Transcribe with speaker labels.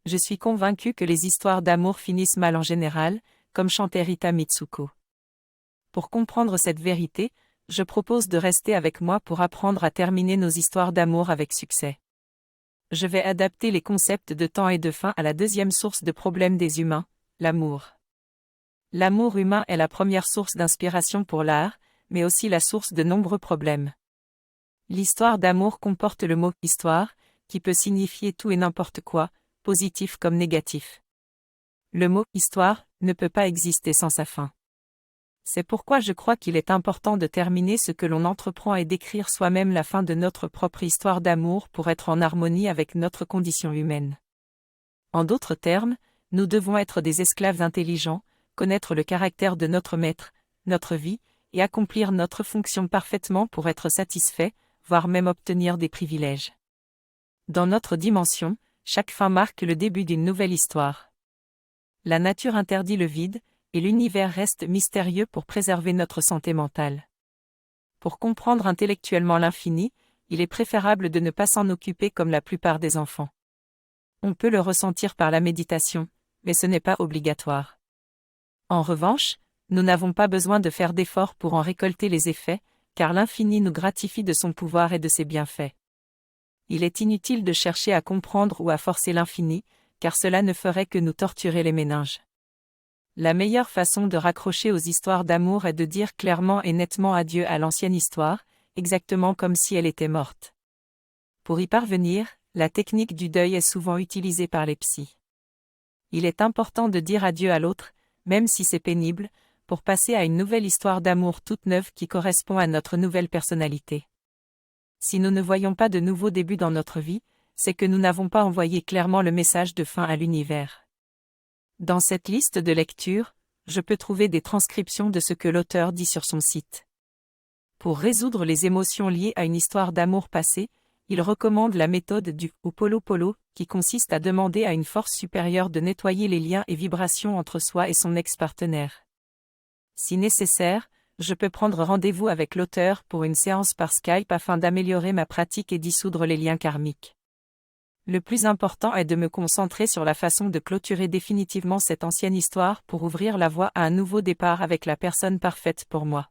Speaker 1: Je suis convaincu que les histoires d'amour finissent mal en général, comme chantait Rita Mitsuko. Pour comprendre cette vérité, je propose de rester avec moi pour apprendre à terminer nos histoires d'amour avec succès. Je vais adapter les concepts de temps et de fin à la deuxième source de problème des humains, l'amour. L'amour humain est la première source d'inspiration pour l'art, mais aussi la source de nombreux problèmes. L'histoire d'amour comporte le mot « histoire », qui peut signifier tout et n'importe quoi, positif comme négatif. Le mot « histoire » ne peut pas exister sans sa fin. C'est pourquoi je crois qu'il est important de terminer ce que l'on entreprend et d'écrire soi-même la fin de notre propre histoire d'amour pour être en harmonie avec notre condition humaine. En d'autres termes, nous devons être des esclaves intelligents, connaître le caractère de notre maître, notre vie, et accomplir notre fonction parfaitement pour être satisfaits, voire même obtenir des privilèges. Dans notre dimension, chaque fin marque le début d'une nouvelle histoire. La nature interdit le vide, et l'univers reste mystérieux pour préserver notre santé mentale. Pour comprendre intellectuellement l'infini, il est préférable de ne pas s'en occuper comme la plupart des enfants. On peut le ressentir par la méditation, mais ce n'est pas obligatoire. En revanche, nous n'avons pas besoin de faire d'efforts pour en récolter les effets, car l'infini nous gratifie de son pouvoir et de ses bienfaits. Il est inutile de chercher à comprendre ou à forcer l'infini, car cela ne ferait que nous torturer les méninges. La meilleure façon de raccrocher aux histoires d'amour est de dire clairement et nettement adieu à l'ancienne histoire, exactement comme si elle était morte. Pour y parvenir, la technique du deuil est souvent utilisée par les psys. Il est important de dire adieu à l'autre, même si c'est pénible, pour passer à une nouvelle histoire d'amour toute neuve qui correspond à notre nouvelle personnalité. Si nous ne voyons pas de nouveau début dans notre vie, c'est que nous n'avons pas envoyé clairement le message de fin à l'univers. Dans cette liste de lecture, je peux trouver des transcriptions de ce que l'auteur dit sur son site. Pour résoudre les émotions liées à une histoire d'amour passée, il recommande la méthode du Ho'oponopono, qui consiste à demander à une force supérieure de nettoyer les liens et vibrations entre soi et son ex-partenaire. Si nécessaire, je peux prendre rendez-vous avec l'auteur pour une séance par Skype afin d'améliorer ma pratique et dissoudre les liens karmiques. Le plus important est de me concentrer sur la façon de clôturer définitivement cette ancienne histoire pour ouvrir la voie à un nouveau départ avec la personne parfaite pour moi.